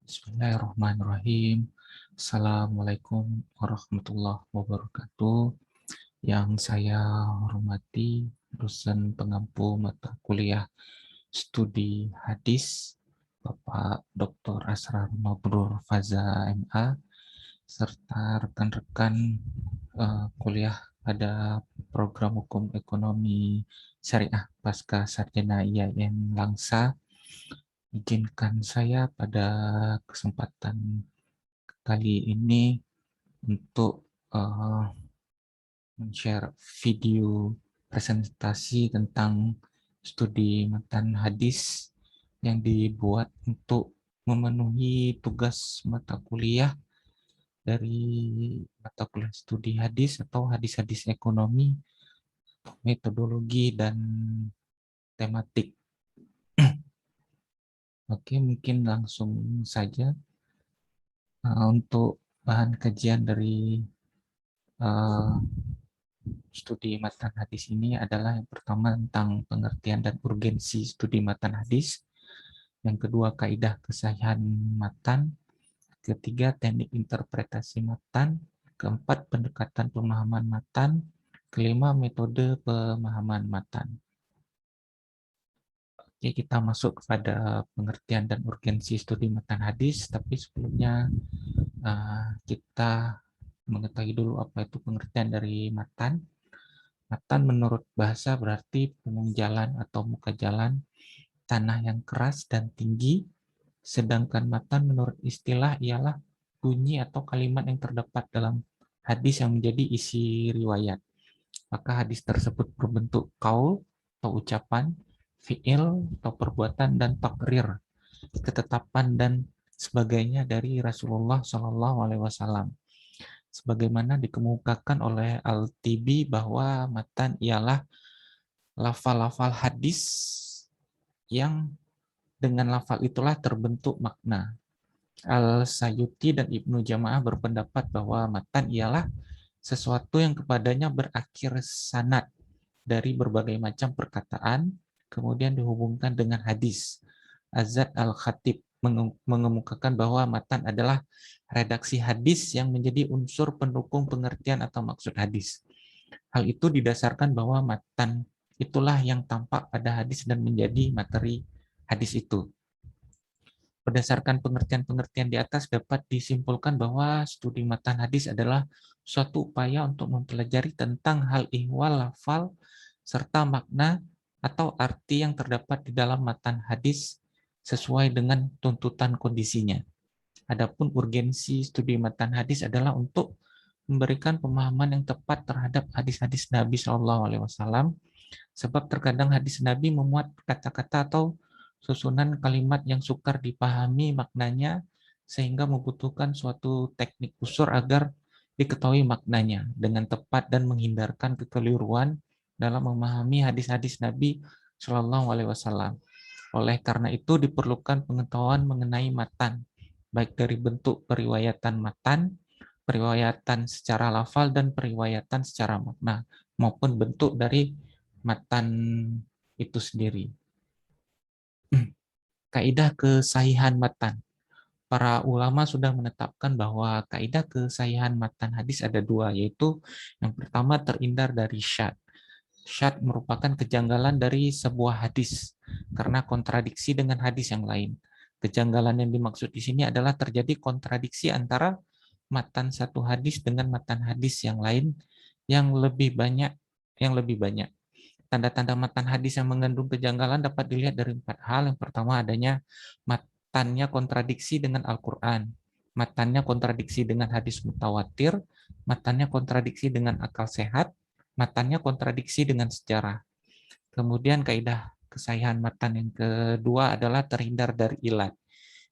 Bismillahirrahmanirrahim. Assalamualaikum warahmatullahi wabarakatuh. Yang saya hormati dosen pengampu mata kuliah studi hadis Bapak Dr. Asrar Mabrur Faza MA serta rekan-rekan kuliah pada program hukum ekonomi syariah pasca sarjana IAIN Langsa. Izinkan saya pada kesempatan kali ini untuk men-share video presentasi tentang studi matan hadis yang dibuat untuk memenuhi tugas mata kuliah dari mata kuliah studi hadis atau hadis-hadis ekonomi, metodologi, dan tematik. Oke, mungkin langsung saja untuk bahan kajian dari studi matan hadis ini adalah yang pertama tentang pengertian dan urgensi studi matan hadis, yang kedua kaidah kesahihan matan, ketiga teknik interpretasi matan, keempat pendekatan pemahaman matan, kelima metode pemahaman matan. Oke, kita masuk kepada pengertian dan urgensi studi matan hadis, tapi sebelumnya kita mengetahui dulu apa itu pengertian dari matan. Matan menurut bahasa berarti punggung jalan atau muka jalan, tanah yang keras dan tinggi, sedangkan matan menurut istilah ialah bunyi atau kalimat yang terdapat dalam hadis yang menjadi isi riwayat. Maka hadis tersebut berbentuk qaul atau ucapan, fi'il atau perbuatan, dan takrir, ketetapan dan sebagainya dari Rasulullah SAW. Sebagaimana dikemukakan oleh Al-Tibi bahwa matan ialah lafal-lafal hadis yang dengan lafal itulah terbentuk makna. Al-Sayuti dan Ibnu Jamaah berpendapat bahwa matan ialah sesuatu yang kepadanya berakhir sanad dari berbagai macam perkataan, kemudian dihubungkan dengan hadis. Azad Al-Khatib mengemukakan bahwa matan adalah redaksi hadis yang menjadi unsur pendukung pengertian atau maksud hadis. Hal itu didasarkan bahwa matan itulah yang tampak pada hadis dan menjadi materi hadis itu. Berdasarkan pengertian-pengertian di atas dapat disimpulkan bahwa studi matan hadis adalah suatu upaya untuk mempelajari tentang hal ihwal lafal serta makna atau arti yang terdapat di dalam matan hadis sesuai dengan tuntutan kondisinya. Adapun urgensi studi matan hadis adalah untuk memberikan pemahaman yang tepat terhadap hadis-hadis Nabi SAW, sebab terkadang hadis Nabi memuat kata-kata atau susunan kalimat yang sukar dipahami maknanya, sehingga membutuhkan suatu teknik usur agar diketahui maknanya dengan tepat dan menghindarkan kekeliruan dalam memahami hadis-hadis Nabi Shallallahu Alaihi Wasallam. Oleh karena itu diperlukan pengetahuan mengenai matan, baik dari bentuk periwayatan matan, periwayatan secara lafal, dan periwayatan secara makna, maupun bentuk dari matan itu sendiri. Kaidah kesahihan matan. Para ulama sudah menetapkan bahwa kaidah kesahihan matan hadis ada dua, yaitu yang pertama terhindar dari syad. Syad merupakan kejanggalan dari sebuah hadis karena kontradiksi dengan hadis yang lain. Kejanggalan yang dimaksud di sini adalah terjadi kontradiksi antara matan satu hadis dengan matan hadis yang lain yang lebih banyak. Tanda-tanda matan hadis yang mengandung kejanggalan dapat dilihat dari 4 hal. Yang pertama, adanya matannya kontradiksi dengan Al-Quran, matannya kontradiksi dengan hadis mutawatir, matannya kontradiksi dengan akal sehat, matannya kontradiksi dengan sejarah. Kemudian kaidah kesahihan matan yang kedua adalah terhindar dari ilat.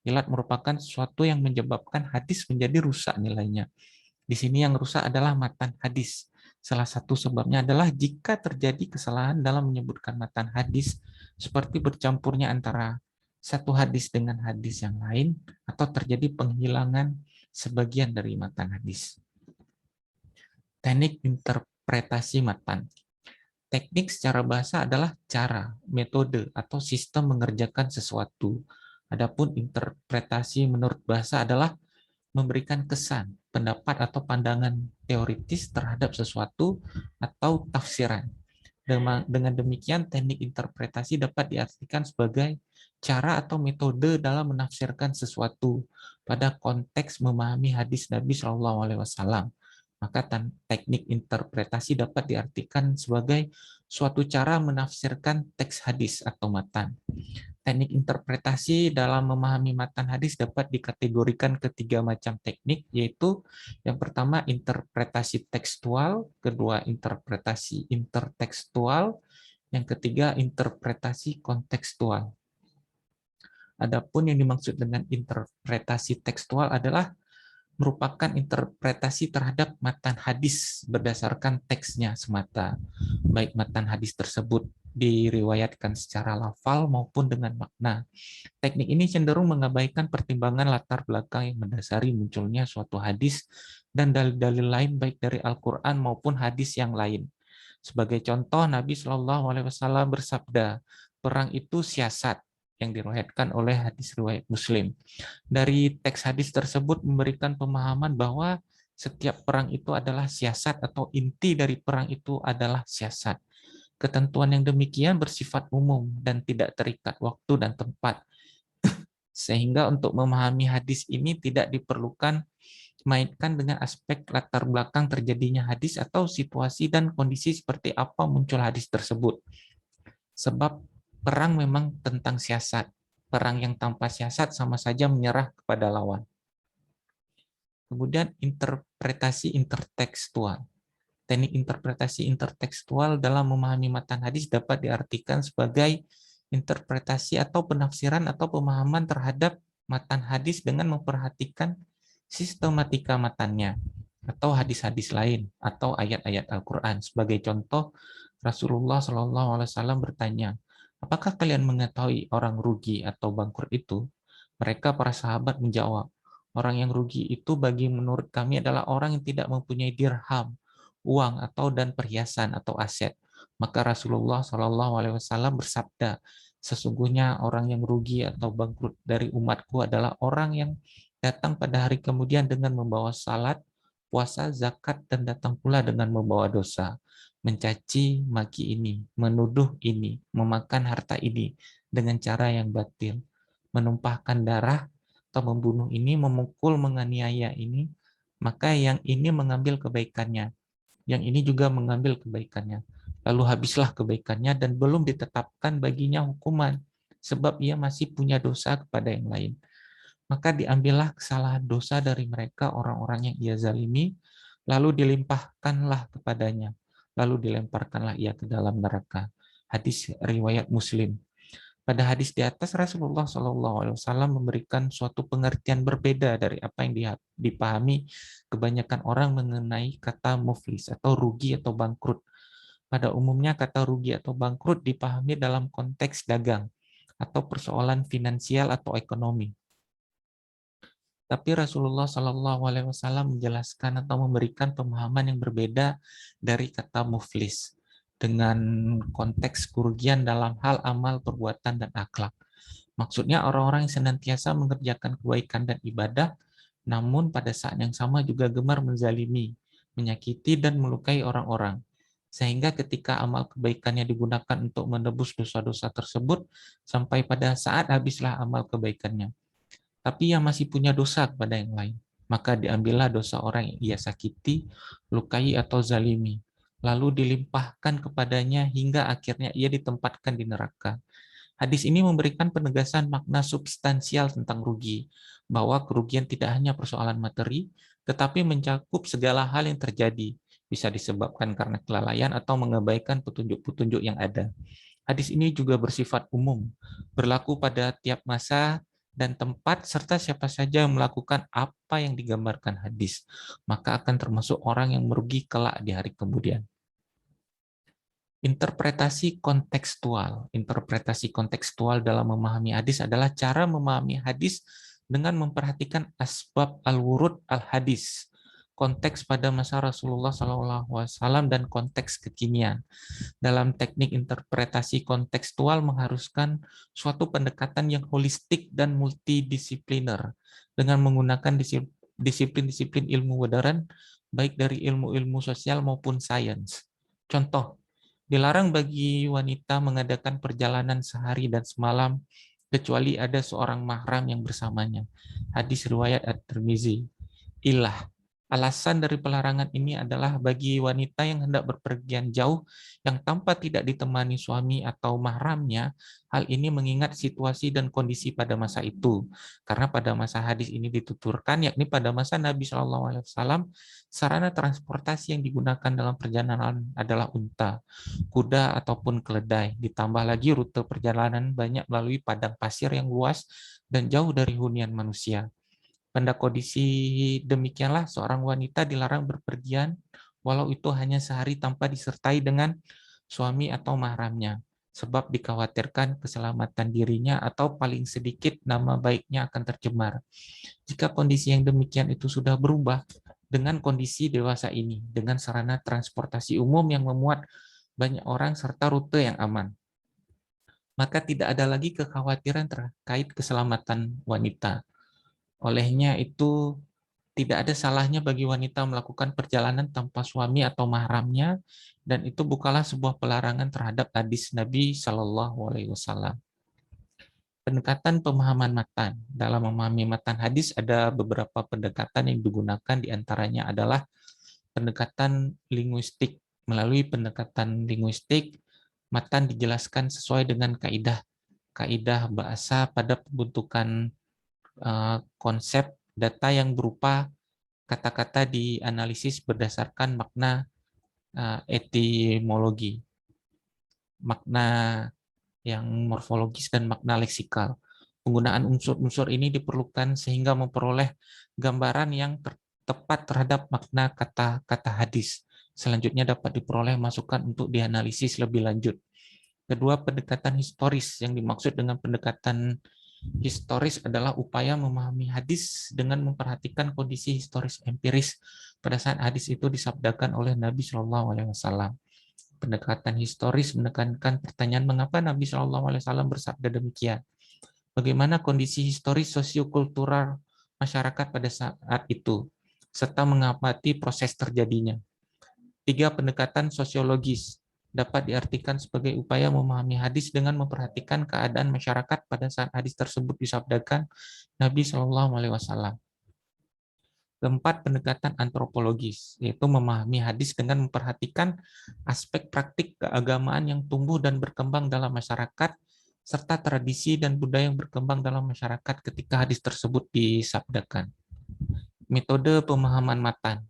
Ilat merupakan sesuatu yang menyebabkan hadis menjadi rusak nilainya. Di sini yang rusak adalah matan hadis. Salah satu sebabnya adalah jika terjadi kesalahan dalam menyebutkan matan hadis, seperti bercampurnya antara satu hadis dengan hadis yang lain, atau terjadi penghilangan sebagian dari matan hadis. Teknik interpretasi matan. Teknik secara bahasa adalah cara, metode, atau sistem mengerjakan sesuatu. Adapun interpretasi menurut bahasa adalah memberikan kesan, pendapat atau pandangan teoritis terhadap sesuatu atau tafsiran. Dengan demikian, teknik interpretasi dapat diartikan sebagai cara atau metode dalam menafsirkan sesuatu pada konteks memahami hadis Nabi Shallallahu Alaihi Wasallam. Maka teknik interpretasi dapat diartikan sebagai suatu cara menafsirkan teks hadis atau matan. Teknik interpretasi dalam memahami matan hadis dapat dikategorikan ketiga macam teknik, yaitu yang pertama interpretasi tekstual, kedua interpretasi intertekstual, yang ketiga interpretasi kontekstual. Adapun yang dimaksud dengan interpretasi tekstual adalah merupakan interpretasi terhadap matan hadis berdasarkan teksnya semata, baik matan hadis tersebut diriwayatkan secara lafal maupun dengan makna. Teknik ini cenderung mengabaikan pertimbangan latar belakang yang mendasari munculnya suatu hadis dan dalil-dalil lain baik dari Al-Quran maupun hadis yang lain. Sebagai contoh, Nabi Shallallahu Alaihi Wasallam bersabda, perang itu siasat, yang diriwayatkan oleh hadis riwayat Muslim. Dari teks hadis tersebut memberikan pemahaman bahwa setiap perang itu adalah siasat atau inti dari perang itu adalah siasat. Ketentuan yang demikian bersifat umum dan tidak terikat waktu dan tempat. Sehingga untuk memahami hadis ini tidak diperlukan mainkan dengan aspek latar belakang terjadinya hadis atau situasi dan kondisi seperti apa muncul hadis tersebut. Sebab perang memang tentang siasat. Perang yang tanpa siasat sama saja menyerah kepada lawan. Kemudian interpretasi intertekstual. Teknik interpretasi intertekstual dalam memahami matan hadis dapat diartikan sebagai interpretasi atau penafsiran atau pemahaman terhadap matan hadis dengan memperhatikan sistematika matannya atau hadis-hadis lain atau ayat-ayat Al-Quran. Sebagai contoh, Rasulullah SAW bertanya, apakah kalian mengetahui orang rugi atau bangkrut itu? Mereka para sahabat menjawab, orang yang rugi itu bagi menurut kami adalah orang yang tidak mempunyai dirham, uang atau dan perhiasan atau aset. Maka Rasulullah SAW bersabda, sesungguhnya orang yang rugi atau bangkrut dari umatku adalah orang yang datang pada hari kemudian dengan membawa salat, puasa, zakat, dan datang pula dengan membawa dosa, mencaci maki ini, menuduh ini, memakan harta ini dengan cara yang batil, menumpahkan darah atau membunuh ini, memukul, menganiaya ini, maka yang ini mengambil kebaikannya, yang ini juga mengambil kebaikannya. Lalu habislah kebaikannya dan belum ditetapkan baginya hukuman, sebab ia masih punya dosa kepada yang lain. Maka diambillah kesalahan dosa dari mereka orang-orang yang ia zalimi, lalu dilimpahkanlah kepadanya, lalu dilemparkanlah ia ke dalam neraka. Hadis riwayat Muslim. Pada hadis di atas, Rasulullah SAW memberikan suatu pengertian berbeda dari apa yang dipahami kebanyakan orang mengenai kata muflis atau rugi atau bangkrut. Pada umumnya kata rugi atau bangkrut dipahami dalam konteks dagang atau persoalan finansial atau ekonomi. Tapi Rasulullah SAW menjelaskan atau memberikan pemahaman yang berbeda dari kata muflis dengan konteks kerugian dalam hal amal, perbuatan, dan akhlak. Maksudnya orang-orang yang senantiasa mengerjakan kebaikan dan ibadah, namun pada saat yang sama juga gemar menzalimi, menyakiti, dan melukai orang-orang. Sehingga ketika amal kebaikannya digunakan untuk menebus dosa-dosa tersebut, sampai pada saat habislah amal kebaikannya. Tapi yang masih punya dosa kepada yang lain, maka diambillah dosa orang yang ia sakiti, lukai, atau zalimi, lalu dilimpahkan kepadanya hingga akhirnya ia ditempatkan di neraka. Hadis ini memberikan penegasan makna substansial tentang rugi, bahwa kerugian tidak hanya persoalan materi, tetapi mencakup segala hal yang terjadi, bisa disebabkan karena kelalaian atau mengabaikan petunjuk-petunjuk yang ada. Hadis ini juga bersifat umum, berlaku pada tiap masa dan tempat, serta siapa saja yang melakukan apa yang digambarkan hadis, maka akan termasuk orang yang merugi kelak di hari kemudian. Interpretasi kontekstual. Interpretasi kontekstual dalam memahami hadis adalah cara memahami hadis dengan memperhatikan asbab al-wurud al-hadis, konteks pada masa Rasulullah SAW dan konteks kekinian. Dalam teknik interpretasi kontekstual mengharuskan suatu pendekatan yang holistik dan multidisipliner dengan menggunakan disiplin-disiplin ilmu modern, baik dari ilmu-ilmu sosial maupun sains. Contoh, dilarang bagi wanita mengadakan perjalanan sehari dan semalam kecuali ada seorang mahram yang bersamanya. Hadis riwayat At-Tirmizi. Ilah. Alasan dari pelarangan ini adalah bagi wanita yang hendak berpergian jauh yang tanpa tidak ditemani suami atau mahramnya, hal ini mengingat situasi dan kondisi pada masa itu. Karena pada masa hadis ini dituturkan, yakni pada masa Nabi SAW, sarana transportasi yang digunakan dalam perjalanan adalah unta, kuda ataupun keledai. Ditambah lagi rute perjalanan banyak melalui padang pasir yang luas dan jauh dari hunian manusia. Pada kondisi demikianlah seorang wanita dilarang berpergian walau itu hanya sehari tanpa disertai dengan suami atau mahramnya, sebab dikhawatirkan keselamatan dirinya atau paling sedikit nama baiknya akan tercemar. Jika kondisi yang demikian itu sudah berubah dengan kondisi dewasa ini, dengan sarana transportasi umum yang memuat banyak orang serta rute yang aman, maka tidak ada lagi kekhawatiran terkait keselamatan wanita. Olehnya itu tidak ada salahnya bagi wanita melakukan perjalanan tanpa suami atau mahramnya, dan itu bukanlah sebuah pelarangan terhadap hadis Nabi Shallallahu Alaihi Wasallam. Pendekatan pemahaman matan. Dalam memahami matan hadis ada beberapa pendekatan yang digunakan, diantaranya adalah pendekatan linguistik. Melalui pendekatan linguistik, matan dijelaskan sesuai dengan kaidah bahasa pada pembentukan konsep data yang berupa kata-kata dianalisis berdasarkan makna etimologi, makna yang morfologis dan makna leksikal. Penggunaan unsur-unsur ini diperlukan sehingga memperoleh gambaran yang tepat terhadap makna kata-kata hadis. Selanjutnya dapat diperoleh masukan untuk dianalisis lebih lanjut. Kedua, pendekatan historis. Yang dimaksud dengan pendekatan historis adalah upaya memahami hadis dengan memperhatikan kondisi historis empiris pada saat hadis itu disabdakan oleh Nabi Shallallahu Alaihi Wasallam. Pendekatan historis menekankan pertanyaan mengapa Nabi Shallallahu Alaihi Wasallam bersabda demikian. Bagaimana kondisi historis sosiokultural masyarakat pada saat itu, serta mengamati proses terjadinya. Tiga, pendekatan sosiologis dapat diartikan sebagai upaya memahami hadis dengan memperhatikan keadaan masyarakat pada saat hadis tersebut disabdakan Nabi Shallallahu Alaihi Wasallam. Keempat, pendekatan antropologis, yaitu memahami hadis dengan memperhatikan aspek praktik keagamaan yang tumbuh dan berkembang dalam masyarakat, serta tradisi dan budaya yang berkembang dalam masyarakat ketika hadis tersebut disabdakan. Metode pemahaman matan.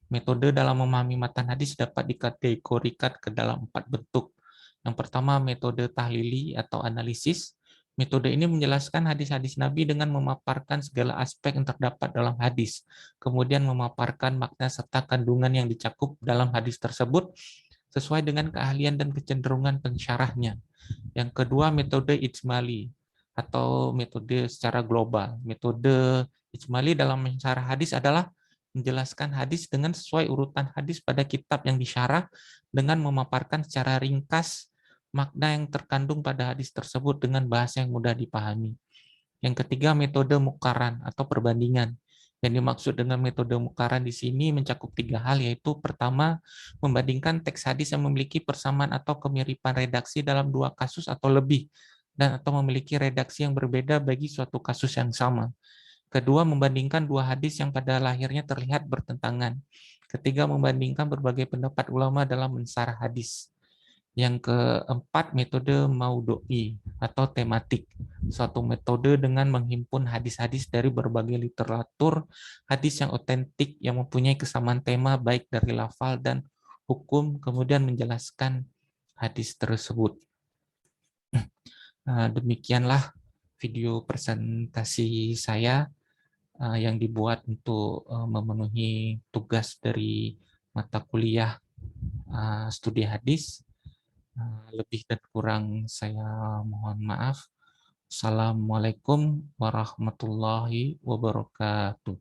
Metode dalam memahami matan hadis dapat dikategorikan ke dalam 4 bentuk. Yang pertama, metode tahlili atau analisis. Metode ini menjelaskan hadis-hadis Nabi dengan memaparkan segala aspek yang terdapat dalam hadis, kemudian memaparkan makna serta kandungan yang dicakup dalam hadis tersebut sesuai dengan keahlian dan kecenderungan pensyarahnya. Yang kedua, metode ijmali atau metode secara global. Metode ijmali dalam mensyarah hadis adalah menjelaskan hadis dengan sesuai urutan hadis pada kitab yang disyarah dengan memaparkan secara ringkas makna yang terkandung pada hadis tersebut dengan bahasa yang mudah dipahami. Yang ketiga, metode muqaran atau perbandingan. Yang dimaksud dengan metode muqaran di sini mencakup 3 hal, yaitu pertama, membandingkan teks hadis yang memiliki persamaan atau kemiripan redaksi dalam 2 kasus atau lebih, dan atau memiliki redaksi yang berbeda bagi suatu kasus yang sama. Kedua, membandingkan 2 hadis yang pada lahirnya terlihat bertentangan. Ketiga, membandingkan berbagai pendapat ulama dalam mensyarah hadis. Yang keempat, metode maudu'i atau tematik. Suatu metode dengan menghimpun hadis-hadis dari berbagai literatur hadis yang otentik yang mempunyai kesamaan tema baik dari lafal dan hukum, kemudian menjelaskan hadis tersebut. Demikianlah video presentasi saya yang dibuat untuk memenuhi tugas dari mata kuliah studi hadis. Lebih dan kurang saya mohon maaf. Assalamualaikum warahmatullahi wabarakatuh.